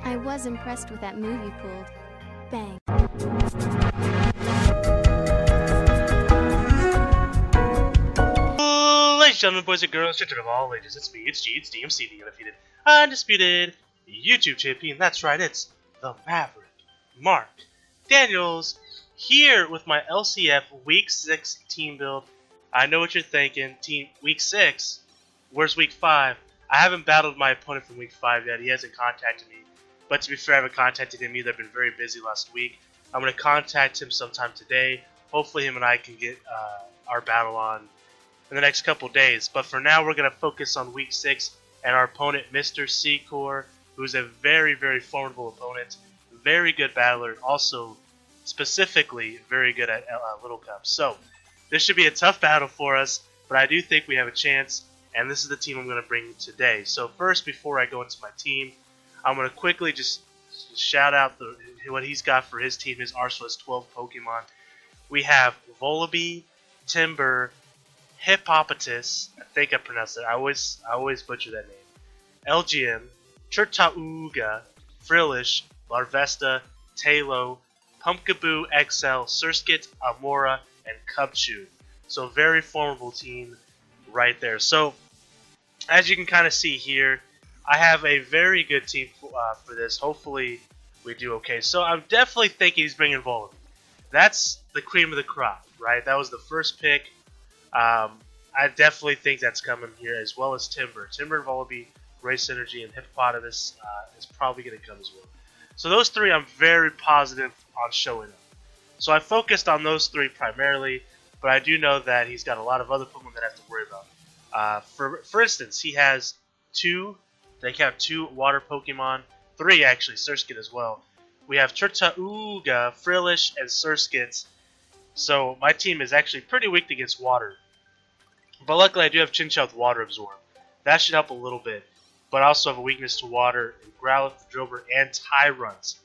I was impressed with that move you pulled. Bang. Ladies and gentlemen, boys and girls, children of all ages, it's me, it's DMC, the undefeated, undisputed YouTube champion. That's right, it's the Maverick, Mark Daniels, here with my LCF Week 6 team build. I know what you're thinking, Week 6? Where's Week 5? I haven't battled my opponent from Week 5 yet. He hasn't contacted me. But to be fair, I haven't contacted him either. I've been very busy last week. I'm going to contact him sometime today. Hopefully him and I can get our battle on in the next couple days. But for now, we're going to focus on Week 6 and our opponent, Mr.SeaCoore, who's a very, very formidable opponent. Very good battler, and also specifically very good at Little Cups. So this should be a tough battle for us, but I do think we have a chance, and this is the team I'm going to bring today. So first, before I go into my team, I'm going to quickly just shout out what he's got for his team. His arsenal is 12 Pokemon. We have Volibee, Timber, Hippopotamus, I think I pronounced it. I always butcher that name. LGM, Chertauga, Frillish, Larvesta, Talo, Pumpkaboo XL, Surskit, Amora, and Cubchoo. So very formidable team right there. So as you can kind of see here, I have a very good team for this. Hopefully we do okay. So I'm definitely thinking he's bringing Volibee. That's the cream of the crop, right? That was the first pick. I definitely think that's coming here, as well as Timber. Timber and Volibee, great synergy, and Hippopotamus is probably going to come as well. So those three I'm very positive on showing up. So I focused on those three primarily, but I do know that he's got a lot of other Pokemon that I have to worry about. For instance, he has two water Pokemon, three actually, Surskit as well. We have Chertauga, Frillish, and Surskit. So my team is actually pretty weak against water. But luckily I do have Chinchou with Water Absorb. That should help a little bit. But I also have a weakness to water in Growlithe, Drillbur, and Tyruns.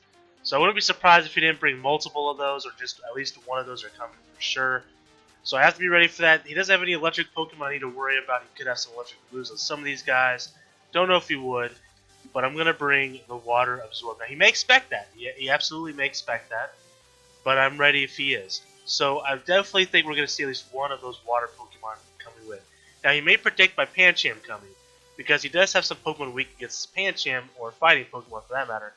So I wouldn't be surprised if he didn't bring multiple of those, or just at least one of those are coming for sure. So I have to be ready for that. He doesn't have any electric Pokemon I need to worry about. He could have some electric moves on some of these guys. Don't know if he would, but I'm going to bring the Water Absorb. Now, he may expect that. He absolutely may expect that, but I'm ready if he is. So I definitely think we're going to see at least one of those water Pokemon coming with. Now, he may predict my Pancham coming, because he does have some Pokemon weak against Pancham, or fighting Pokemon for that matter.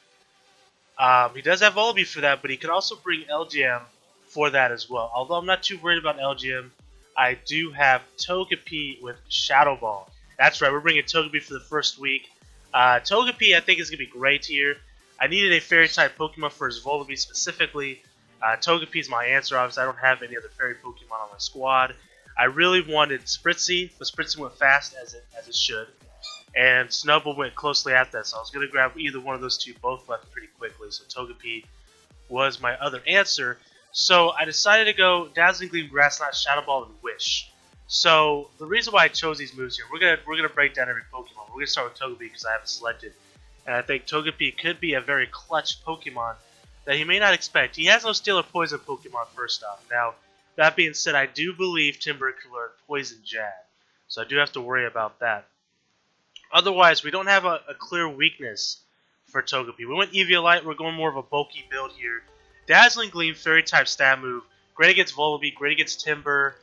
He does have Volibee for that, but he could also bring LGM for that as well. Although I'm not too worried about LGM, I do have Togepi with Shadow Ball. That's right, we're bringing Togepi for the first week. Togepi I think is going to be great here. I needed a Fairy-type Pokemon for his Volibee specifically. Togepi is my answer. Obviously, I don't have any other Fairy Pokemon on my squad. I really wanted Spritzee, but Spritzee went fast as it should. And Snubbull went closely at that, so I was going to grab either one of those two. Both left pretty quickly, so Togepi was my other answer. So I decided to go Dazzling Gleam, Grass Knot, Shadow Ball, and Wish. So the reason why I chose these moves here, we're gonna break down every Pokemon. We're gonna start with Togepi because I haven't selected, and I think Togepi could be a very clutch Pokemon that he may not expect. He has no Steel or Poison Pokemon first off. Now that being said, I do believe Timber can learn Poison Jab, so I do have to worry about that. Otherwise, we don't have a clear weakness for Togepi. We went Eviolite. We're going more of a bulky build here. Dazzling Gleam, Fairy-type stab move. Great against Volibee. Great against Timber.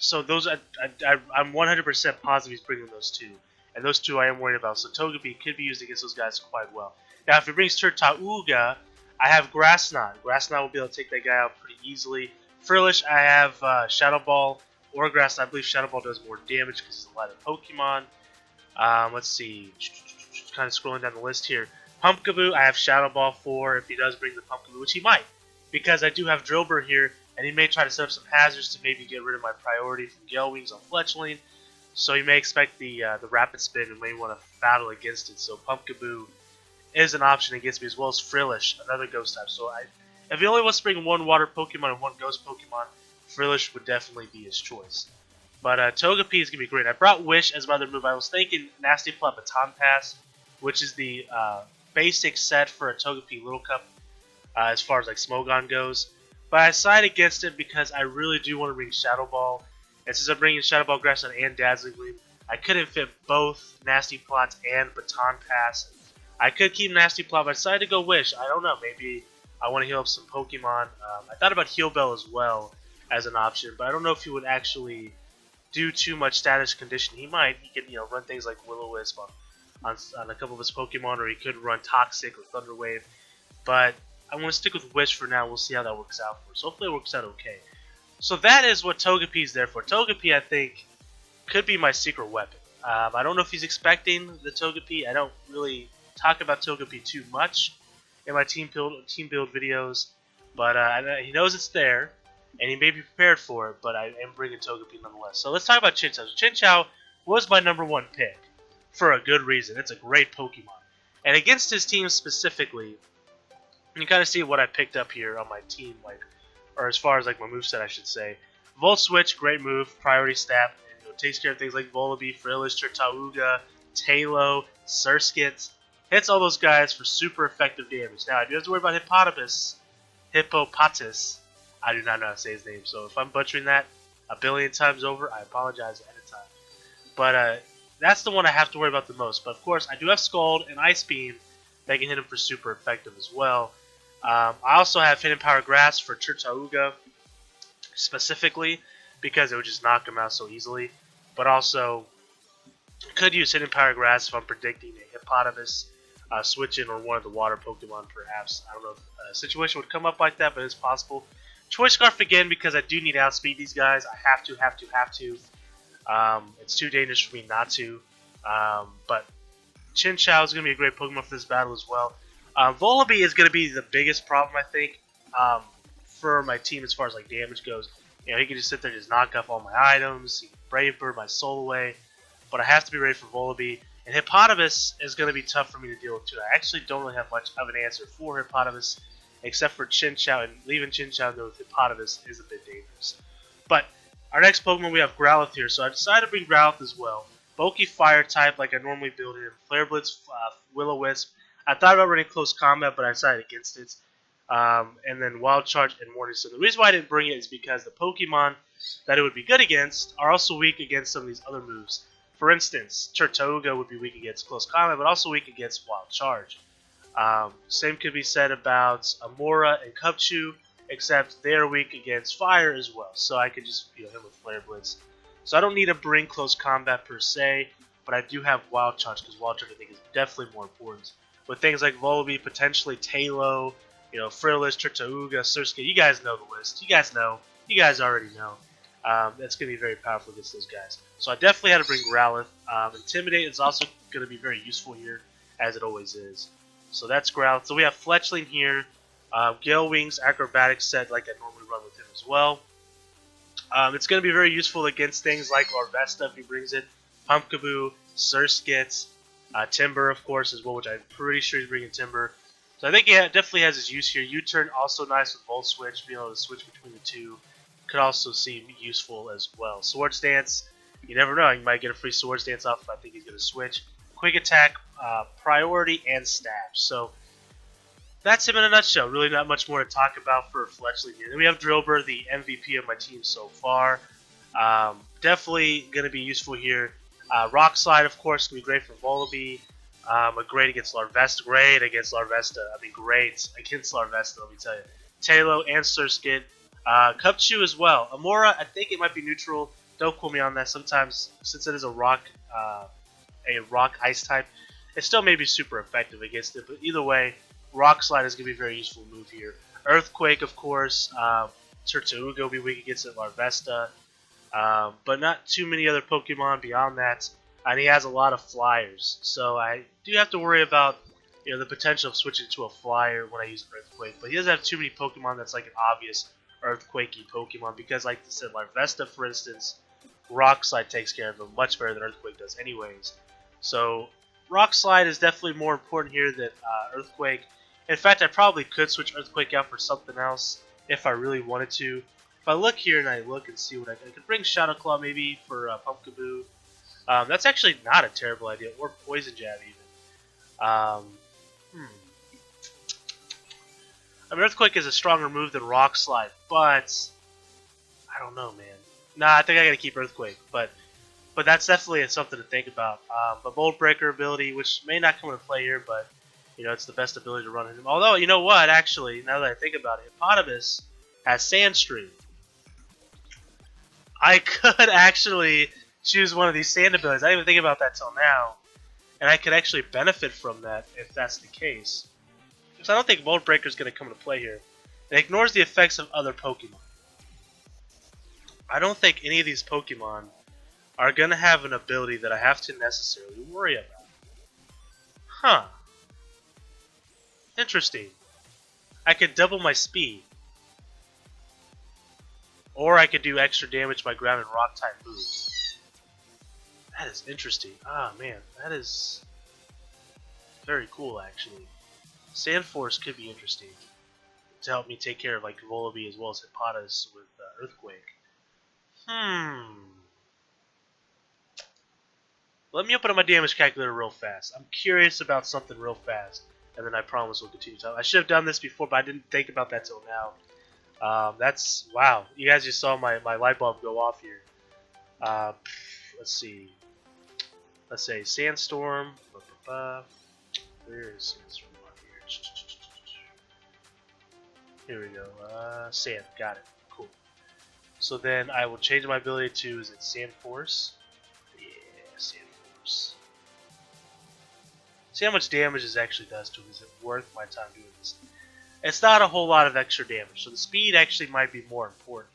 So those, I'm 100% positive he's bringing those two. And those two I am worried about. So Togepi could be used against those guys quite well. Now, if he brings Chertauga, I have Grass Knot. Grass Knot will be able to take that guy out pretty easily. Frillish, I have Shadow Ball or Grass Knot. I believe Shadow Ball does more damage because he's a lighter Pokemon. Let's see. Just kind of scrolling down the list here. Pumpkaboo, I have Shadow Ball for if he does bring the Pumpkaboo, which he might, because I do have Drillbur here, and he may try to set up some hazards to maybe get rid of my priority from Gale Wings on Fletchling. So you may expect the Rapid Spin and may want to battle against it. So Pumpkaboo is an option against me, as well as Frillish, another Ghost type. So if he only wants to bring one Water Pokemon and one Ghost Pokemon, Frillish would definitely be his choice. But Togepi is going to be great. I brought Wish as my other move. I was thinking Nasty Plot Baton Pass, which is the basic set for a Togepi Little Cup as far as like Smogon goes. But I decided against it because I really do want to bring Shadow Ball. And since I'm bringing Shadow Ball, Grass Knot, and Dazzling Gleam, I couldn't fit both Nasty Plots and Baton Pass I could keep Nasty Plot, but I decided to go Wish. I don't know, maybe I want to heal up some Pokemon. I thought about Heal Bell as well as an option, but I don't know if he would actually do too much status condition. He might. He could, run things like Will-O-Wisp on a couple of his Pokemon, or he could run Toxic or Thunder Wave. But I'm going to stick with Wish for now. We'll see how that works out for us. Hopefully it works out okay. So that is what Togepi is there for. Togepi, I think, could be my secret weapon. I don't know if he's expecting the Togepi. I don't really talk about Togepi too much in my team build videos, but he knows it's there, and he may be prepared for it, but I am bringing Togepi nonetheless. So let's talk about Chinchou. Chinchou was my #1 pick for a good reason. It's a great Pokemon. And against his team specifically, you kind of see what I picked up here on my team, or as far as my moveset, I should say. Volt Switch, great move, priority stat, and takes care of things like Volibee, Frillish, Tirtauga, Tailo, Surskit. Hits all those guys for super effective damage. Now, I do have to worry about Hippopotas. I do not know how to say his name, so if I'm butchering that a billion times over, I apologize ahead of time. But that's the one I have to worry about the most. But of course, I do have Scald and Ice Beam that can hit him for super effective as well. I also have Hidden Power Grass for Tirtauga specifically because it would just knock him out so easily. But also, could use Hidden Power Grass if I'm predicting a Hippopotamus switch in or one of the water Pokemon perhaps. I don't know if a situation would come up like that, but it's possible. Choice Scarf again because I do need to outspeed these guys. I have to. It's too dangerous for me not to. But Chinchou is going to be a great Pokemon for this battle as well. Volibee is going to be the biggest problem, I think, for my team as far as damage goes. He can just sit there and just knock off all my items. He can Brave Bird my soul away. But I have to be ready for Volibee. And Hippopotamus is going to be tough for me to deal with too. I actually don't really have much of an answer for Hippopotamus, except for Chinchou, and leaving Chinchou there with Hippopotamus is a bit dangerous. But our next Pokemon, we have Growlithe here, so I decided to bring Growlithe as well. Bulky Fire type like I normally build him. Flare Blitz, Will-O-Wisp. I thought about running Close Combat, but I decided against it. And then Wild Charge and Morning Sun. The reason why I didn't bring it is because the Pokemon that it would be good against are also weak against some of these other moves. For instance, Tirtauga would be weak against Close Combat, but also weak against Wild Charge. Same could be said about Amora and Cubchoo, except they're weak against Fire as well. So I could just hit him with Flare Blitz. So I don't need to bring Close Combat per se, but I do have Wild Charge because Wild Charge I think is definitely more important. With things like Volibee, potentially Tailo, Frillish, Tirtauga, Surskit, you guys know the list. You guys know. You guys already know. That's going to be very powerful against those guys. So I definitely had to bring Growlithe. Intimidate is also going to be very useful here, as it always is. So that's Growlithe. So we have Fletchling here. Gale Wings, Acrobatics set like I normally run with him as well. It's going to be very useful against things like Larvesta if he brings it. Pumpkaboo, Surskit, Timber, of course, as well, which I'm pretty sure he's bringing Timber. So I think he definitely has his use here. U-turn also nice with Volt Switch, being able to switch between the two. Could also seem useful as well. Swords Dance, you never know. You might get a free Swords Dance off if I think he's going to switch. Quick Attack, Priority, and Stab. So that's him in a nutshell. Really not much more to talk about for Fletchling here. Then we have Drillbur, the MVP of my team so far. Definitely going to be useful here. Rock Slide, of course, going to be great for Volibee. Great against Larvesta. Great against Larvesta. I mean, great against Larvesta, let me tell you. Tailo and Surskit. Cubchoo as well. Amora, I think it might be neutral. Don't quote me on that. Sometimes, since it is a rock ice type, it still may be super effective against it. But either way, Rock Slide is going to be a very useful move here. Earthquake, of course. Tirtauga will be weak against it. Larvesta. But not too many other Pokemon beyond that. And he has a lot of flyers. So I do have to worry about the potential of switching to a flyer when I use Earthquake. But he doesn't have too many Pokemon that's like an obvious Earthquakey Pokemon. Because like I said, Larvesta, for instance, Rock Slide takes care of him much better than Earthquake does anyways. So Rock Slide is definitely more important here than Earthquake. In fact, I probably could switch Earthquake out for something else if I really wanted to. If I look here and I look and see what I could bring Shadow Claw maybe for Pumpkaboo. That's actually not a terrible idea, or Poison Jab even. I mean, Earthquake is a stronger move than Rock Slide, but I don't know, man. Nah, I think I gotta keep Earthquake, but that's definitely something to think about. But Mold Breaker ability, which may not come into play here, but You know, it's the best ability to run him. Although, you know what, actually, now that I think about it, Hippopotamus has Sandstream. I could actually choose one of these sand abilities. I didn't even think about that till now. And I could actually benefit from that if that's the case. Because I don't think Mold Breaker is going to come into play here. It ignores the effects of other Pokemon. I don't think any of these Pokemon are going to have an ability that I have to necessarily worry about. Huh. Interesting. I could double my speed. Or I could do extra damage by ground and rock type moves. That is interesting. Ah, man, that is very cool, actually. Sand Force could be interesting to help me take care of like Volibee as well as Hippopotamus with Earthquake. Let me open up my damage calculator real fast. I'm curious about something real fast, and then I promise we'll continue talking. I should have done this before, but I didn't think about that till now. That's wow. You guys just saw my light bulb go off here. Let's see. Let's say Sandstorm. Where is Sandstorm on here? Here we go. Sand. Got it. Cool. So then I will change my ability to, is it Sand Force? Yeah, Sand Force. See how much damage this actually does to him. Is it worth my time doing this? It's not a whole lot of extra damage, so the speed actually might be more important.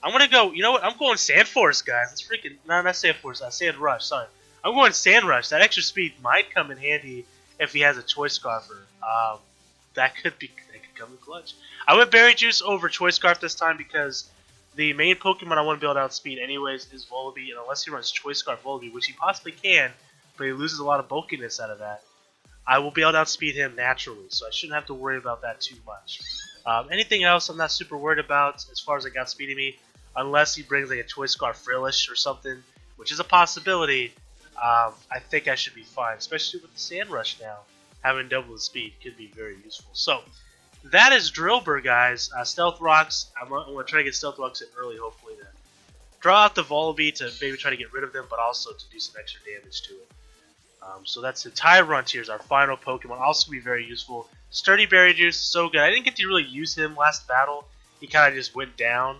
I'm gonna go, you know what, I'm going Sand Force, guys. It's freaking, no, not Sand Force, Sand Rush, sorry. I'm going Sand Rush. That extra speed might come in handy if he has a Choice Scarfer. That could come in clutch. I went Berry Juice over Choice Scarf this time because the main Pokemon I want to be able to outspeed anyways is Volibee, and unless he runs Choice Scarf Volibee, which he possibly can, but he loses a lot of bulkiness out of that, I will be able to outspeed him naturally, so I shouldn't have to worry about that too much. Anything else I'm not super worried about as far as like outspeeding me, unless he brings like a Choice Scarf Frillish or something, which is a possibility. I think I should be fine, especially with the Sand Rush now. Having double the speed could be very useful. So, that is Drillbur, guys. Stealth Rocks, I'm going to try to get Stealth Rocks in early, hopefully, to draw out the Volibee to maybe try to get rid of them, but also to do some extra damage to it. So that's the Tyrunt is our final Pokemon. Also be very useful. Sturdy Berry Juice, so good. I didn't get to really use him last battle. He kind of just went down.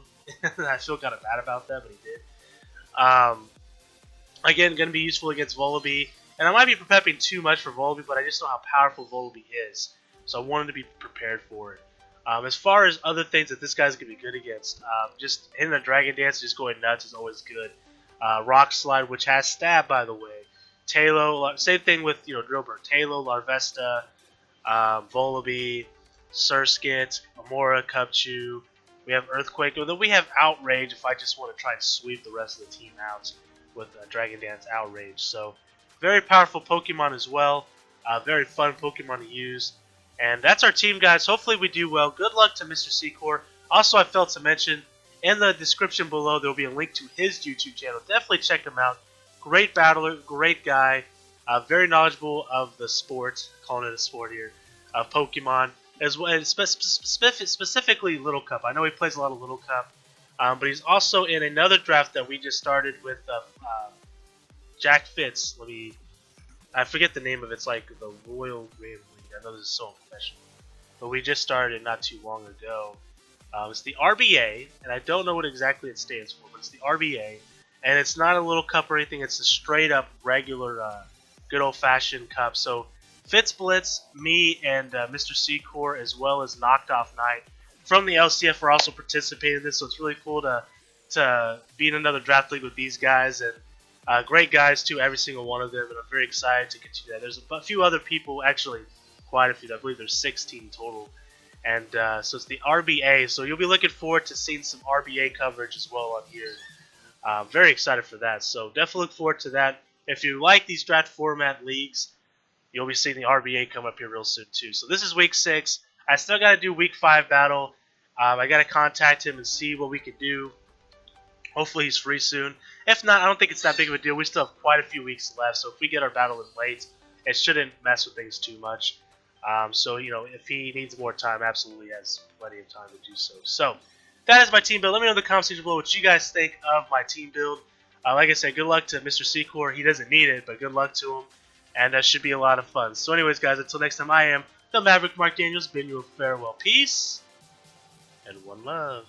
I feel kind of bad about that, but he did. Again, going to be useful against Volibee. And I might be prepping too much for Volibee, but I just know how powerful Volibee is. So I wanted to be prepared for it. As far as other things that this guy's going to be good against, just hitting a Dragon Dance, just going nuts is always good. Rock Slide, which has Stab, by the way. Tailo, same thing with Drillbur. Tailo, Larvesta, Volibee, Surskit, Amora, Cubchoo. We have Earthquake, and then we have Outrage if I just want to try and sweep the rest of the team out with Dragon Dance Outrage. So, very powerful Pokemon as well. Very fun Pokemon to use. And that's our team, guys. Hopefully we do well. Good luck to Mr.SeaCoore. Also, I failed to mention, in the description below, there will be a link to his YouTube channel. Definitely check him out. Great battler, great guy. Very knowledgeable of the sport, calling it a sport here, Pokemon. As well, and specifically Little Cup. I know he plays a lot of Little Cup. But he's also in another draft that we just started with Jack Fitz. I forget the name of it. It's like the Royal Grand League. I know this is so unprofessional. But we just started not too long ago. It's the RBA, and I don't know what exactly it stands for, but it's the RBA. And it's not a Little Cup or anything. It's a straight up regular, good old fashioned cup. So Fitz Blitz, me, and Mr.SeaCoore, as well as Knocked Off Knight from the LCF are also participating in this. So it's really cool to be in another draft league with these guys. And great guys, too, every single one of them. And I'm very excited to continue that. There's a few other people, actually quite a few. I believe there's 16 total. And so it's the RBA. So you'll be looking forward to seeing some RBA coverage as well on here. Very excited for that. So definitely look forward to that. If you like these draft format leagues, you'll be seeing the RBA come up here real soon too. So this is week 6. I still got to do week 5 battle. I got to contact him and see what we could do. Hopefully he's free soon. If not, I don't think it's that big of a deal. We still have quite a few weeks left. So if we get our battle in late, it shouldn't mess with things too much. So, if he needs more time, absolutely has plenty of time to do so. So that is my team build. Let me know in the comment section below what you guys think of my team build. Like I said, good luck to Mr.SeaCoore. He doesn't need it, but good luck to him. and that should be a lot of fun. So anyways, guys, until next time, I am the Maverick Mark Daniels, bidding you a farewell. Peace, and one love.